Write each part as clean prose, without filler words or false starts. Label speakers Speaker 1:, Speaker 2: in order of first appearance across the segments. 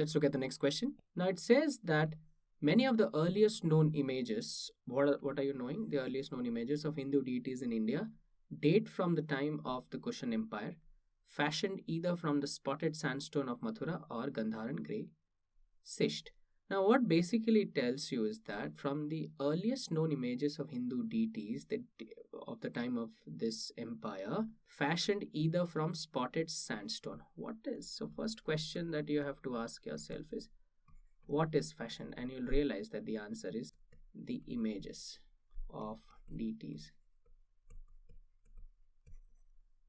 Speaker 1: Let's look at the next question. Now it says that many of the earliest known images, what are you knowing? The earliest known images of Hindu deities in India date from the time of the Kushan Empire, fashioned either from the spotted sandstone of Mathura or Gandharan grey schist. Now, what basically tells you is that from the earliest known images of Hindu deities of the time of this empire, fashioned either from spotted sandstone. What is? So, first question that you have to ask yourself is, what is fashioned? And you'll realize that the answer is the images of deities.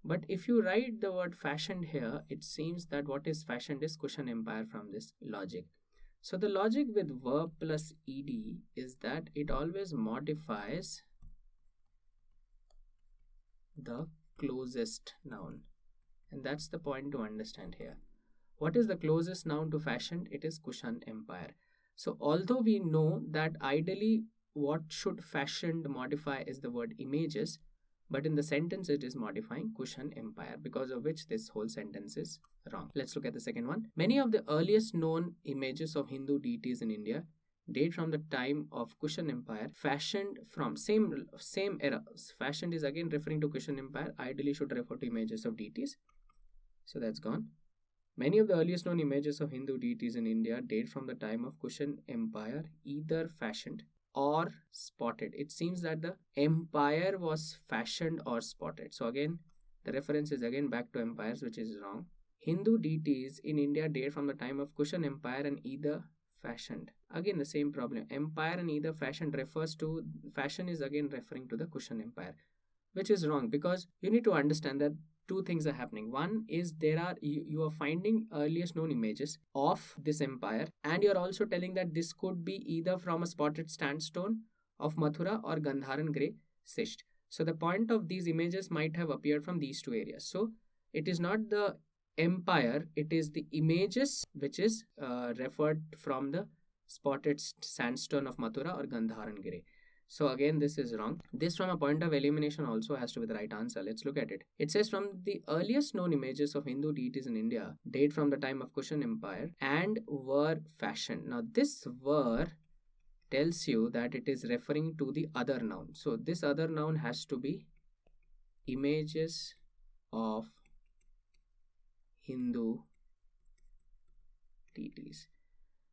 Speaker 1: But if you write the word fashioned here, it seems that what is fashioned is Kushan Empire from this logic. So the logic with verb plus ed is that it always modifies the closest noun. And that's the point to understand here. What is the closest noun to fashioned? It is Kushan Empire. So although we know that ideally what should fashioned modify is the word images, but in the sentence it is modifying Kushan Empire, because of which this whole sentence is wrong. Let's look at the second one. Many of the earliest known images of Hindu deities in India date from the time of Kushan Empire, fashioned from same era. Fashioned is again referring to Kushan Empire, ideally should refer to images of deities. So that's gone. Many of the earliest known images of Hindu deities in India date from the time of Kushan Empire, either fashioned or spotted. It seems that the empire was fashioned or spotted. So again, the reference is again back to empires, which is wrong. Hindu deities in India date from the time of Kushan Empire and either fashioned. Again, the same problem. Empire and either fashioned refers to, fashion is again referring to the Kushan Empire, which is wrong, because you need to understand that two things are happening. One is you are finding earliest known images of this empire, and you're also telling that this could be either from a spotted sandstone of Mathura or Gandharan grey schist. So the point of these images might have appeared from these two areas. So it is not the empire, it is the images which is referred from the spotted sandstone of Mathura or Gandharan grey. So again, this is wrong. This from a point of elimination also has to be the right answer. Let's look at it. It says from the earliest known images of Hindu deities in India date from the time of Kushan Empire and were fashioned. Now this were tells you that it is referring to the other noun. So this other noun has to be images of Hindu deities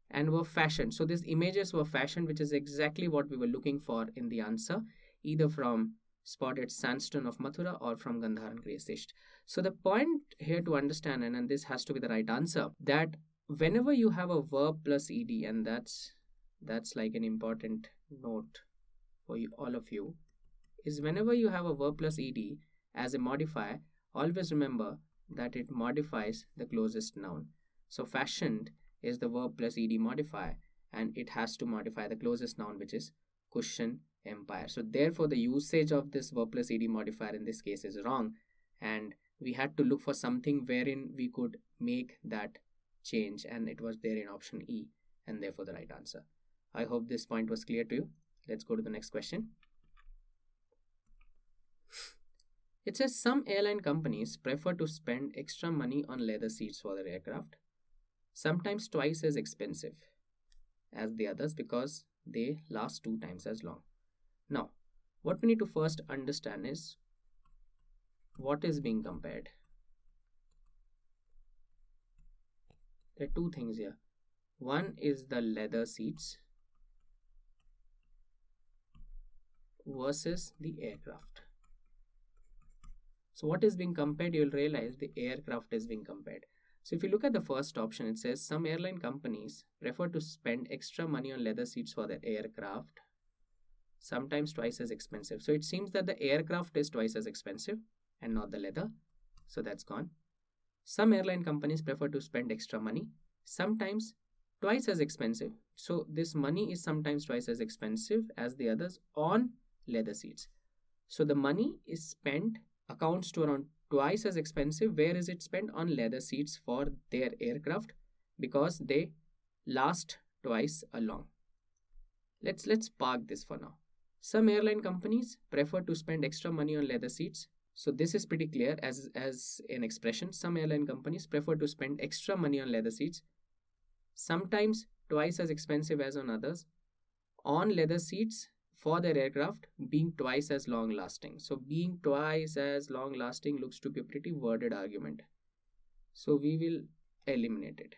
Speaker 1: and were fashioned. So these images were fashioned, which is exactly what we were looking for in the answer, either from spotted sandstone of Mathura or from Gandharan grey schist. So the point here to understand, and this has to be the right answer, that whenever you have a verb plus ed, and that's like an important note for you, all of you, is whenever you have a verb plus ed as a modifier, always remember that it modifies the closest noun. So fashioned is the verb plus ed modifier, and it has to modify the closest noun, which is Kushan Empire. So therefore the usage of this verb plus ed modifier in this case is wrong, and we had to look for something wherein we could make that change, and it was there in option E, and therefore the right answer. I hope this point was clear to you. Let's go to the next question. It says some airline companies prefer to spend extra money on leather seats for their aircraft, sometimes twice as expensive as the others because they last 2 times as long. Now, what we need to first understand is what is being compared. There are 2 things here. One is the leather seats versus the aircraft. So what is being compared? You'll realize the aircraft is being compared. So if you look at the first option, it says some airline companies prefer to spend extra money on leather seats for their aircraft, sometimes twice as expensive. So it seems that the aircraft is twice as expensive and not the leather. So that's gone. Some airline companies prefer to spend extra money, sometimes twice as expensive. So this money is sometimes twice as expensive as the others on leather seats. So the money is spent accounts to around twice as expensive. Where is it spent? On leather seats for their aircraft, because they last twice along. Let's park this for now. Some airline companies prefer to spend extra money on leather seats. So this is pretty clear as an expression. Some airline companies prefer to spend extra money on leather seats, sometimes twice as expensive as on others, on leather seats for their aircraft, being twice as long lasting. So being twice as long lasting looks to be a pretty worded argument. So we will eliminate it.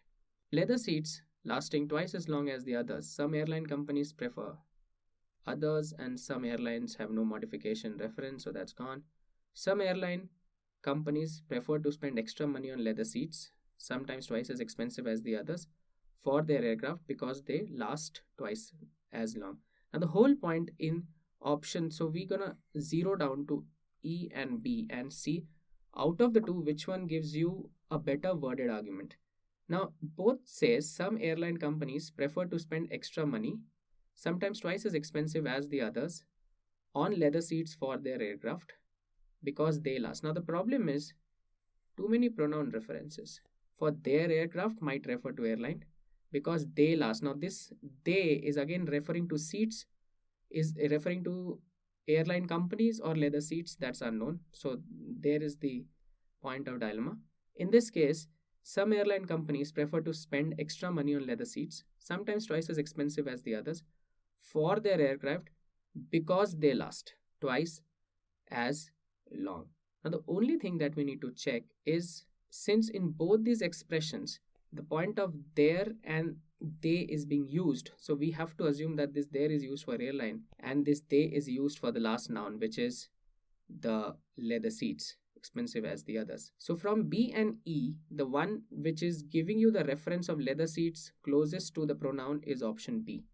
Speaker 1: Leather seats lasting twice as long as the others. Some airline companies prefer others, and some airlines have no modification reference, so that's gone. Some airline companies prefer to spend extra money on leather seats, sometimes twice as expensive as the others, for their aircraft because they last twice as long. Now, the whole point in option, so we're gonna zero down to E and B and see out of the two which one gives you a better worded argument. Now, both says some airline companies prefer to spend extra money, sometimes twice as expensive as the others, on leather seats for their aircraft because they last. Now, the problem is too many pronoun references. For their aircraft might refer to airline because they last. Now, this they is again referring to seats, is referring to airline companies or leather seats, that's unknown. So, there is the point of dilemma. In this case, some airline companies prefer to spend extra money on leather seats, sometimes twice as expensive as the others, for their aircraft because they last twice as long. Now, the only thing that we need to check is, since in both these expressions the point of there and they is being used, so we have to assume that this there is used for airline and this they is used for the last noun, which is the leather seats, expensive as the others. So from B and E, the one which is giving you the reference of leather seats closest to the pronoun is option B,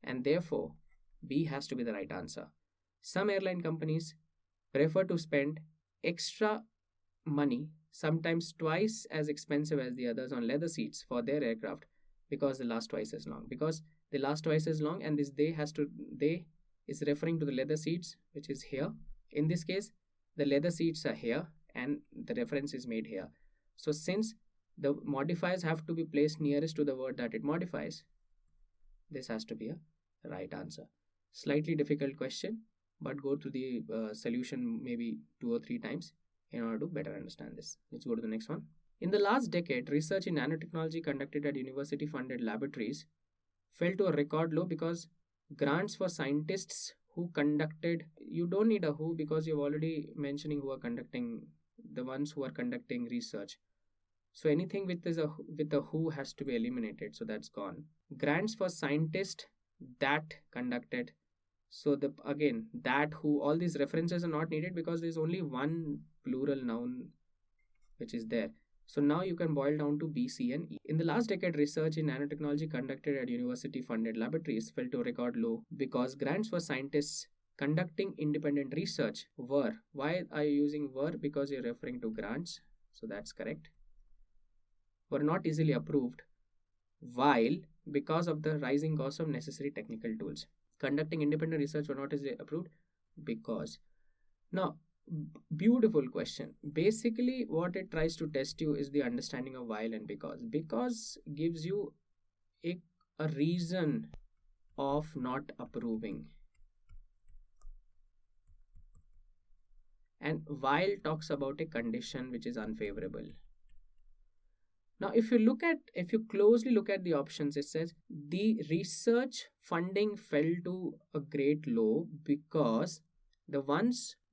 Speaker 1: and therefore B has to be the right answer. Some airline companies prefer to spend extra money, sometimes twice as expensive as the others, on leather seats for their aircraft because they last twice as long. Because they last twice as long, and this they is referring to the leather seats, which is here. In this case, the leather seats are here and the reference is made here. So since the modifiers have to be placed nearest to the word that it modifies, this has to be a right answer. Slightly difficult question, but go through the solution maybe 2 or 3 times in order to better understand this. Let's go to the next one. In the last decade, research in nanotechnology conducted at university-funded laboratories fell to a record low because grants for scientists who conducted, you don't need a who because you're already mentioning who are conducting, the ones who are conducting research. So anything with a who has to be eliminated, so that's gone. Grants for scientists that conducted, so the again that who, all these references are not needed because there's only one plural noun which is there. So now you can boil down to B, C and E. In the last decade, research in nanotechnology conducted at university-funded laboratories fell to a record low because grants for scientists conducting independent research were, why are you using were? Because you're referring to grants, so that's correct, were not easily approved, while because of the rising cost of necessary technical tools. Conducting independent research were not easily approved because. Now, beautiful question. Basically, what it tries to test you is the understanding of while and because. Because gives you a reason of not approving, and while talks about a condition which is unfavorable. Now, if you closely look at the options, it says the research funding fell to a great low because the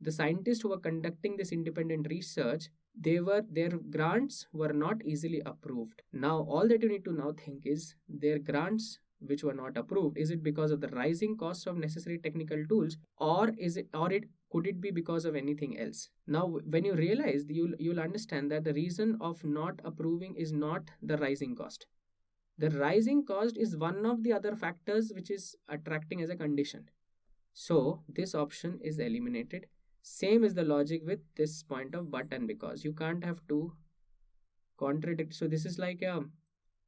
Speaker 1: scientists who were conducting this independent research, their grants were not easily approved. Now, all that you need to now think is their grants which were not approved, is it because of the rising cost of necessary technical tools, or could it be because of anything else? Now, when you realize, you'll understand that the reason of not approving is not the rising cost. The rising cost is one of the other factors which is attracting as a condition. So this option is eliminated. Same is the logic with this point of but and because. You can't have two contradict. So this is like a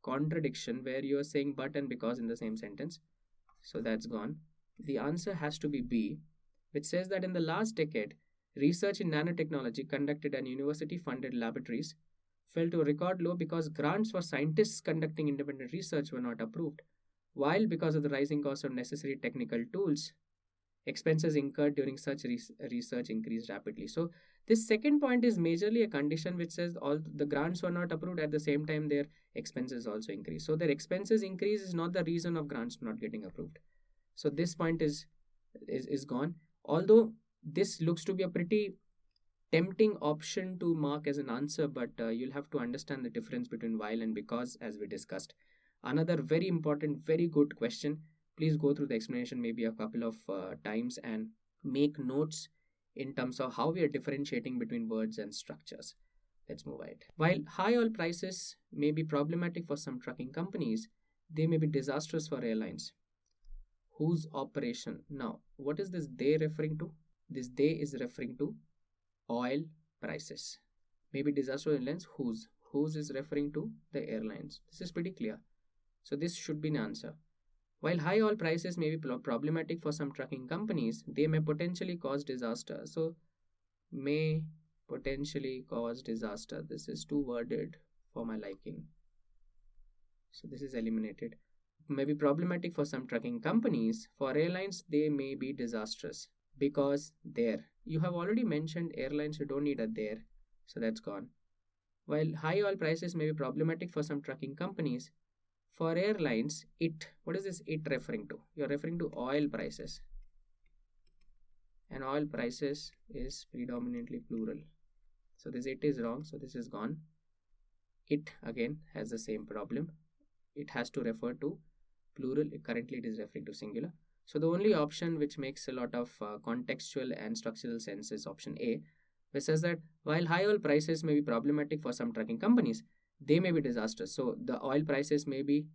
Speaker 1: contradiction where you are saying but and because in the same sentence. So that's gone. The answer has to be B, which says that in the last decade, research in nanotechnology conducted at university-funded laboratories fell to a record low because grants for scientists conducting independent research were not approved, while because of the rising cost of necessary technical tools, expenses incurred during such research increased rapidly. So this second point is majorly a condition which says all the grants were not approved, at the same time their expenses also increase. So their expenses increase is not the reason of grants not getting approved. So this point is gone. Although this looks to be a pretty tempting option to mark as an answer, but you'll have to understand the difference between while and because, as we discussed. Another very important, very good question. Please go through the explanation maybe a couple of times and make notes in terms of how we are differentiating between words and structures. Let's move ahead. While high oil prices may be problematic for some trucking companies, they may be disastrous for airlines whose operation. Now, what is this they referring to? This they is referring to oil prices. Maybe disastrous airlines whose is referring to the airlines. This is pretty clear. So this should be an answer. While high oil prices may be problematic for some trucking companies, they may potentially cause disaster. So may potentially cause disaster. This is too worded for my liking. So this is eliminated. May be problematic for some trucking companies. For airlines, they may be disastrous because there. You have already mentioned airlines, you don't need a there. So that's gone. While high oil prices may be problematic for some trucking companies, for airlines, it. What is this it referring to? You're referring to oil prices. And oil prices is predominantly plural. So this it is wrong. So this is gone. It again has the same problem. It has to refer to plural. Currently it is referring to singular. So the only option which makes a lot of contextual and structural sense is option A, which says that while high oil prices may be problematic for some trucking companies, they may be disastrous. So the oil prices may be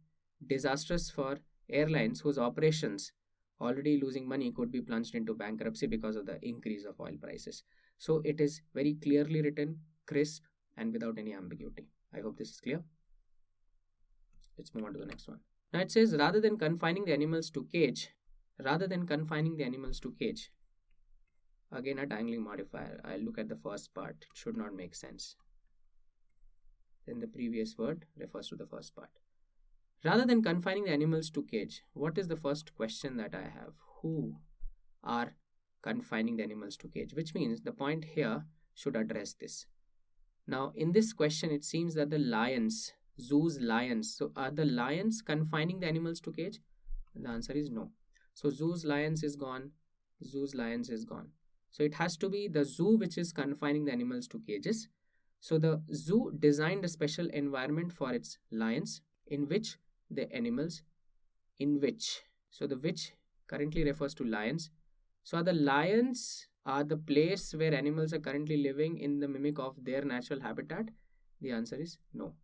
Speaker 1: disastrous for airlines whose operations already losing money could be plunged into bankruptcy because of the increase of oil prices. So it is very clearly written, crisp, and without any ambiguity. I hope this is clear. Let's move on to the next one. Now it says rather than confining the animals to cage, again a dangling modifier. I'll look at the first part. It should not make sense. Then the previous word refers to the first part. Rather than confining the animals to cage, what is the first question that I have? Who are confining the animals to cage? Which means the point here should address this. Now in this question, it seems that the lions, zoo's lions. So are the lions confining the animals to cage? And the answer is no. So zoo's lions is gone. Zoo's lions is gone. So it has to be the zoo which is confining the animals to cages. So the zoo designed a special environment for its lions in which the animals, so the which currently refers to lions. So are the lions are the place where animals are currently living in the mimic of their natural habitat? The answer is no.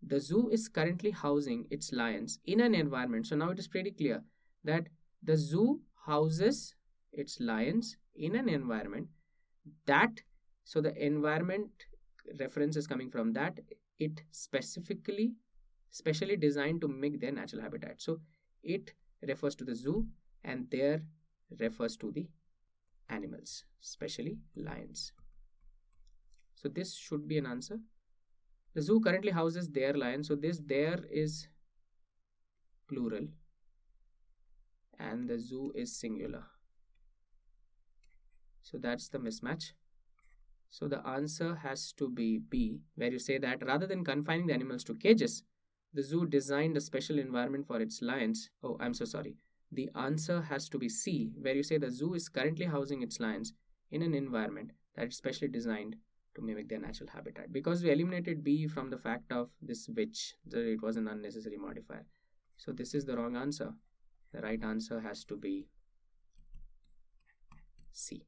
Speaker 1: The zoo is currently housing its lions in an environment. So now it is pretty clear that the zoo houses its lions in an environment that, so the environment reference is coming from that, it specially designed to mimic their natural habitat. So it refers to the zoo and there refers to the animals, especially lions. So this should be an answer. The zoo currently houses their lions. So this there is plural and the zoo is singular. So that's the mismatch. So the answer has to be B, where you say that rather than confining the animals to cages, the zoo designed a special environment for its lions. Oh, I'm so sorry. The answer has to be C, where you say the zoo is currently housing its lions in an environment that is specially designed to mimic their natural habitat. Because we eliminated B from the fact of this which, it was an unnecessary modifier. So this is the wrong answer. The right answer has to be C.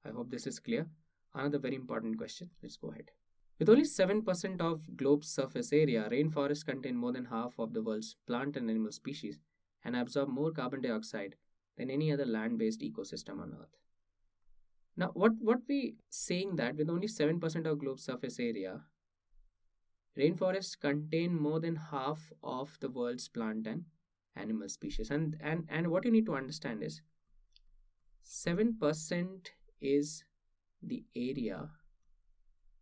Speaker 1: I hope this is clear. Another very important question. Let's go ahead. With only 7% of globe's surface area, rainforests contain more than half of the world's plant and animal species and absorb more carbon dioxide than any other land-based ecosystem on Earth. Now, what we saying that with only 7% of globe's surface area, rainforests contain more than half of the world's plant and animal species. And what you need to understand is 7% is the area,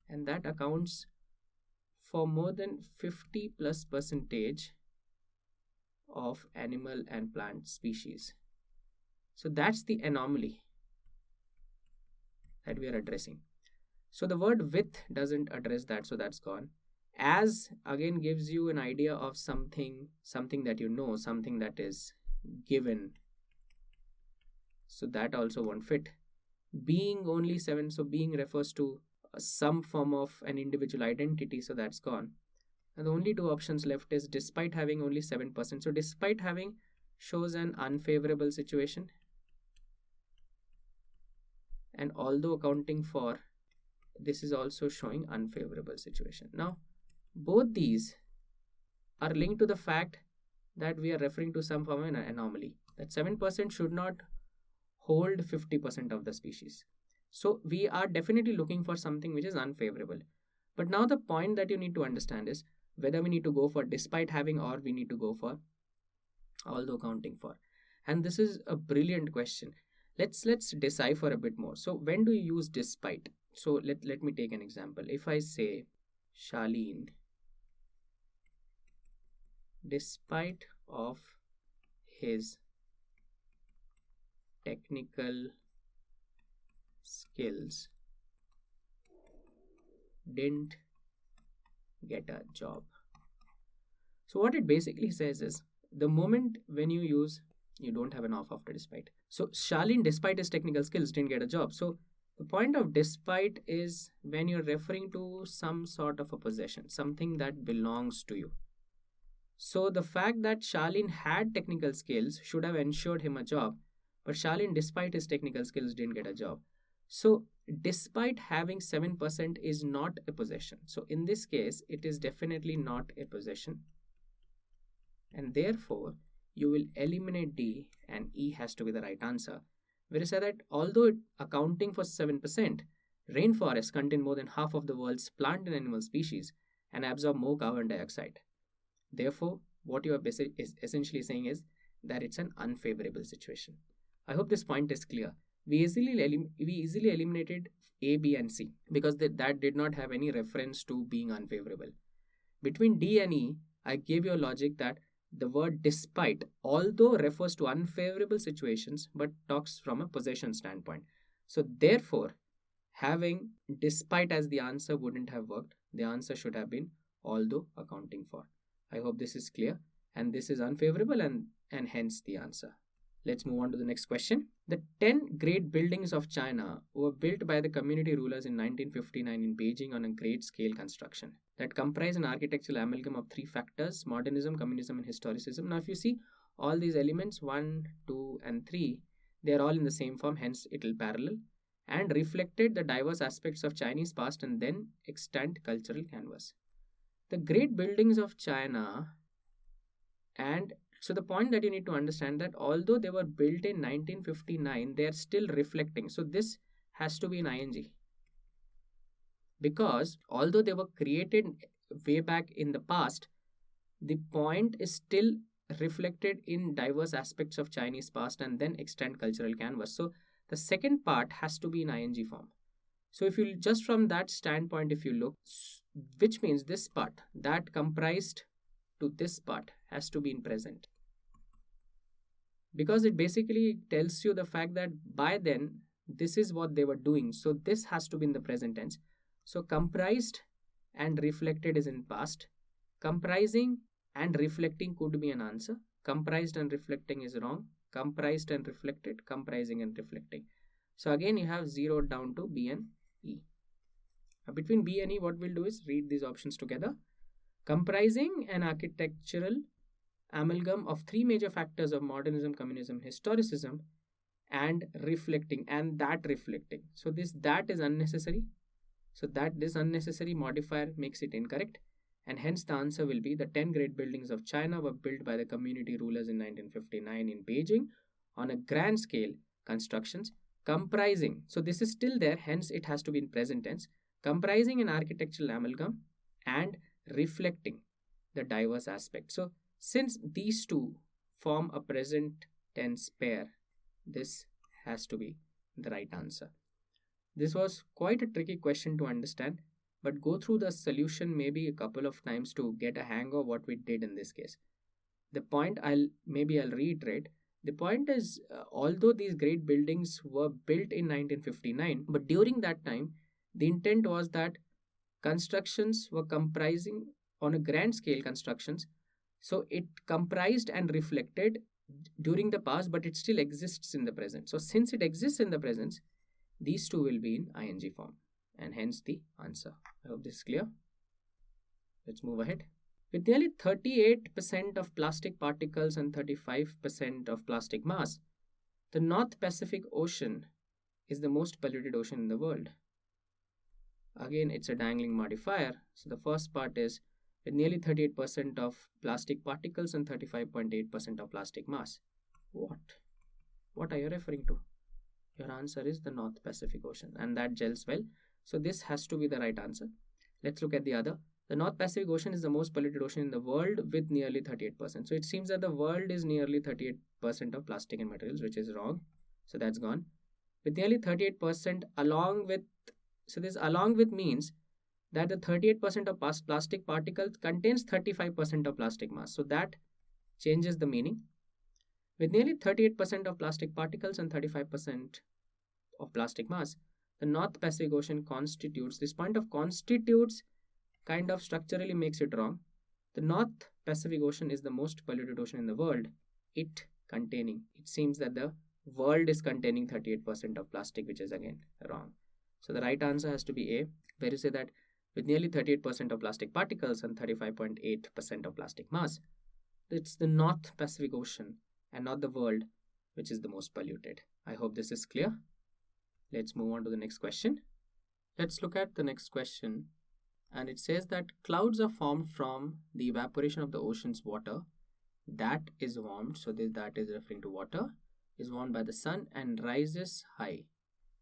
Speaker 1: and that accounts for more than 50+% of animal and plant species. So that's the anomaly that we are addressing. So the word with doesn't address that, so that's gone. As again gives you an idea of something that you know, something that is given. So that also won't fit. Being only 7, so being refers to some form of an individual identity, so that's gone. And the only two options left is despite having only 7%. So despite having shows an unfavorable situation, and although accounting for, this is also showing unfavorable situation. Now both these are linked to the fact that we are referring to some form of an anomaly, that 7% should not hold 50% of the species. So we are definitely looking for something which is unfavorable. But now the point that you need to understand is whether we need to go for despite having or we need to go for although accounting for. And this is a brilliant question. Let's decipher a bit more. So when do you use despite? So let me take an example. If I say Charlene, despite of his technical skills, didn't get a job. So what it basically says is the moment when you don't have an off after despite. So Charlene, despite his technical skills, didn't get a job. So the point of despite is when you're referring to some sort of a possession, something that belongs to you. So the fact that Charlene had technical skills should have ensured him a job, but Charlene, despite his technical skills, didn't get a job. So despite having 7% is not a possession. So in this case, it is definitely not a possession. And therefore, you will eliminate D and E has to be the right answer. Where you say that although accounting for 7%, rainforests contain more than half of the world's plant and animal species and absorb more carbon dioxide. Therefore, what you are is essentially saying is that it's an unfavorable situation. I hope this point is clear. We easily eliminated A, B, and C because that did not have any reference to being unfavorable. Between D and E, I gave you a logic that the word despite, although refers to unfavorable situations, but talks from a possession standpoint. So therefore, having despite as the answer wouldn't have worked. The answer should have been although accounting for. I hope this is clear, and this is unfavorable and hence the answer. Let's move on to the next question. The 10 great buildings of China were built by the community rulers in 1959 in Beijing on a great scale construction that comprise an architectural amalgam of 3 factors: modernism, communism, and historicism. Now, if you see all these elements 1, 2, and 3, they are all in the same form, hence it will parallel, and reflected the diverse aspects of Chinese past and then extant cultural canvas. The great buildings of China, and so the point that you need to understand that although they were built in 1959, they are still reflecting. So this has to be in ing. Because although they were created way back in the past, the point is still reflected in diverse aspects of Chinese past and then extant cultural canvas. So the second part has to be in ing form. So if you just from that standpoint, if you look, which means this part that comprised to this part has to be in present. Because it basically tells you the fact that by then, this is what they were doing. So this has to be in the present tense. So comprised and reflected is in past. Comprising and reflecting could be an answer. Comprised and reflecting is wrong. Comprised and reflected, comprising and reflecting. So again, you have zeroed down to B and E. Now between B and E, what we'll do is read these options together. Comprising an architectural amalgam of 3 major factors of modernism, communism, historicism, and reflecting, and that reflecting. So that is unnecessary. So that this unnecessary modifier makes it incorrect, and hence the answer will be the 10 great buildings of China were built by the community rulers in 1959 in Beijing on a grand scale constructions comprising. So this is still there, hence it has to be in present tense. Comprising an architectural amalgam and reflecting the diverse aspects. So since these two form a present tense pair, this has to be the right answer. This was quite a tricky question to understand, but go through the solution maybe a couple of times to get a hang of what we did in this case. The point I'll reiterate The point is, although these great buildings were built in 1959, but during that time, the intent was that constructions were comprising on a grand scale constructions. So it comprised and reflected during the past, but it still exists in the present. So since it exists in the present, these two will be in ing form, and hence the answer. I hope this is clear. Let's move ahead. With nearly 38% of plastic particles and 35% of plastic mass, the North Pacific Ocean is the most polluted ocean in the world. Again, it's a dangling modifier. So the first part is with nearly 38% of plastic particles and 35.8% of plastic mass. What are you referring to? Your answer is the North Pacific Ocean, and that gels well. So this has to be the right answer. Let's look at the other. The North Pacific Ocean is the most polluted ocean in the world with nearly 38%. So it seems that the world is nearly 38% of plastic and materials, which is wrong. So that's gone. With nearly 38% along with, so this along with means that the 38% of plastic particles contains 35% of plastic mass. So that changes the meaning. With nearly 38% of plastic particles and 35% of plastic mass, the North Pacific Ocean constitutes, this point of constitutes kind of structurally makes it wrong. The North Pacific Ocean is the most polluted ocean in the world. It seems that the world is containing 38% of plastic, which is again wrong. So the right answer has to be A, where you say that with nearly 38% of plastic particles and 35.8% of plastic mass, it's the North Pacific Ocean and not the world which is the most polluted. I hope this is clear. Let's move on to the next question. Let's look at the next question. And it says that clouds are formed from the evaporation of the ocean's water that is warmed. So that is referring to water, is warmed by the sun and rises high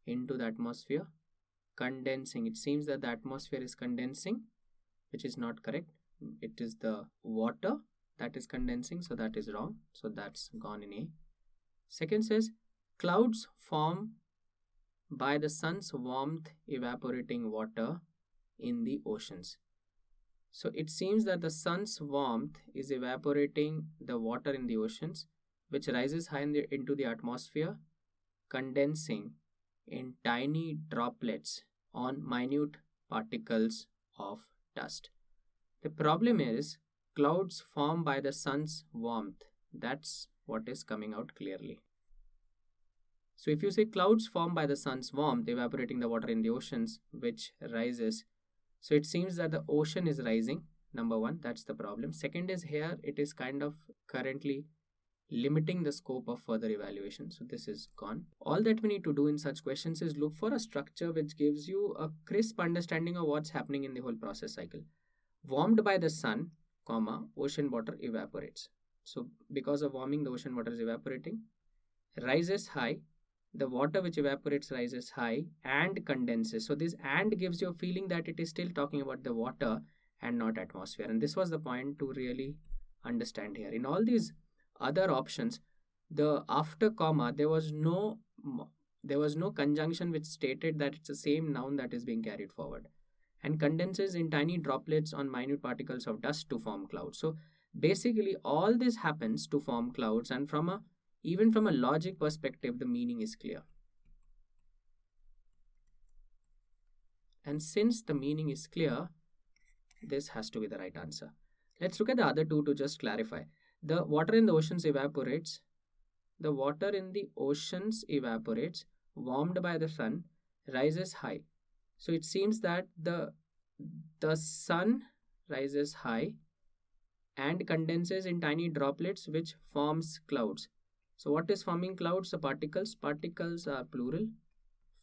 Speaker 1: into the atmosphere, condensing. It seems that the atmosphere is condensing, which is not correct. It is the water that is condensing, so that is wrong. So that's gone in A. Second says clouds form by the sun's warmth evaporating water in the oceans. So it seems that the sun's warmth is evaporating the water in the oceans, which rises high into the atmosphere, condensing in tiny droplets on minute particles of dust. The problem is clouds formed by the sun's warmth. That's what is coming out clearly. So if you say clouds formed by the sun's warmth evaporating the water in the oceans, which rises, so it seems that the ocean is rising. Number one, that's the problem. Second is here it is kind of currently limiting the scope of further evaluation. So this is gone. All that we need to do in such questions is look for a structure which gives you a crisp understanding of what's happening in the whole process cycle. Warmed by the sun, ocean water evaporates. So because of warming, the ocean water is evaporating, rises high. The water which evaporates rises high and condenses. So this and gives you a feeling that it is still talking about the water and not atmosphere. And this was the point to really understand here. In all these other options, the after comma, there was no conjunction which stated that it's the same noun that is being carried forward, and condenses in tiny droplets on minute particles of dust to form clouds. So basically all this happens to form clouds, and even from a logic perspective, the meaning is clear. And since the meaning is clear, this has to be the right answer. Let's look at the other two to just clarify. The water in the oceans evaporates. The water in the oceans evaporates, warmed by the sun, rises high. So it seems that the sun rises high and condenses in tiny droplets, which forms clouds. So what is forming clouds? The particles. Particles are plural.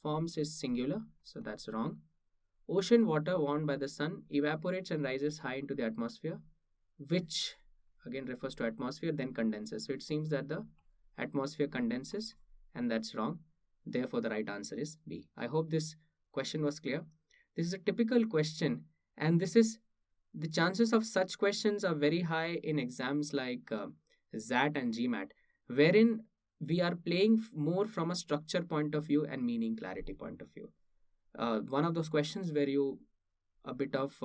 Speaker 1: Forms is singular. So that's wrong. Ocean water warmed by the sun evaporates and rises high into the atmosphere, which again refers to atmosphere, then condenses. So it seems that the atmosphere condenses, and that's wrong. Therefore, the right answer is B. I hope this question was clear. This is a typical question, and the chances of such questions are very high in exams like XAT and GMAT, wherein we are playing more from a structure point of view and meaning clarity point of view. One of those questions where you a bit of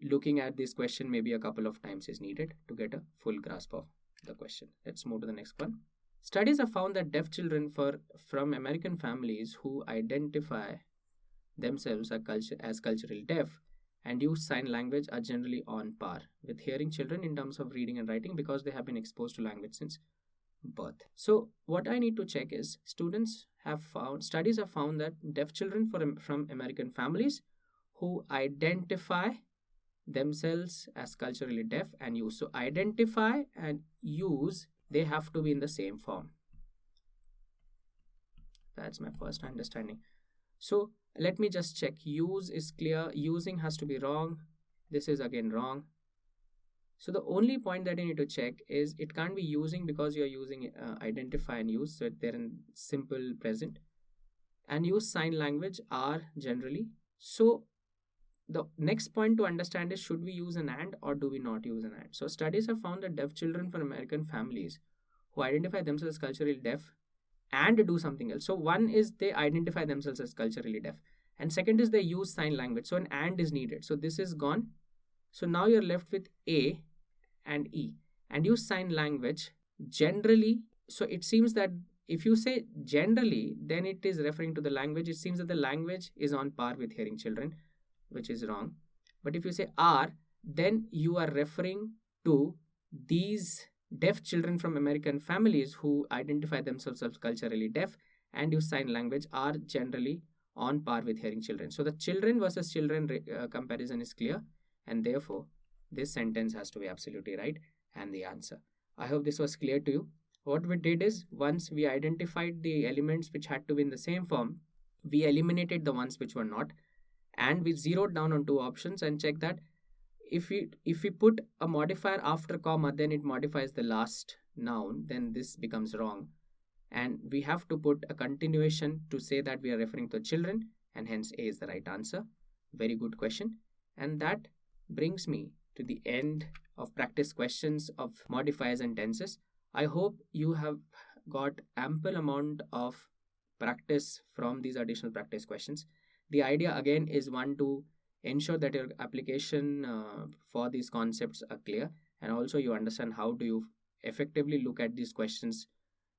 Speaker 1: looking at this question maybe a couple of times is needed to get a full grasp of the question. Let's move to the next one. Studies have found that deaf children from American families who identify themselves as culturally deaf and use sign language are generally on par with hearing children in terms of reading and writing because they have been exposed to language since birth. So what I need to check is studies have found that deaf children from American families who identify themselves as culturally deaf and use. So identify and use, they have to be in the same form. That's my first understanding. So let me just check. Use is clear. Using has to be wrong. This is again wrong. So the only point that you need to check is it can't be using because you're using identify and use. So they're in simple present. And use sign language are generally. So the next point to understand is, should we use an and or do we not use an and? So studies have found that deaf children from American families who identify themselves as culturally deaf and do something else. So one is they identify themselves as culturally deaf, and second is they use sign language. So an and is needed. So this is gone. So now you're left with A and E, and use sign language generally. So it seems that if you say generally, then it is referring to the language. It seems that the language is on par with hearing children, which is wrong. But if you say are, then you are referring to these deaf children from American families who identify themselves as culturally deaf and use sign language are generally on par with hearing children. So the children versus children comparison is clear, and therefore this sentence has to be absolutely right and the answer. I hope this was clear to you. What we did is, once we identified the elements which had to be in the same form, we eliminated the ones which were not, and we zeroed down on two options and checked that if we put a modifier after comma, then it modifies the last noun, then this becomes wrong. And we have to put a continuation to say that we are referring to children, and hence A is the right answer. Very good question. And that brings me to the end of practice questions of modifiers and tenses. I hope you have got ample amount of practice from these additional practice questions. The idea again is one, to ensure that your application for these concepts are clear, and also you understand how do you effectively look at these questions,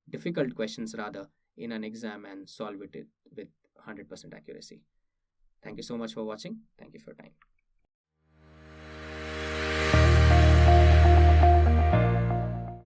Speaker 1: difficult questions rather, in an exam and solve it with 100% accuracy. Thank you so much for watching. Thank you for your time.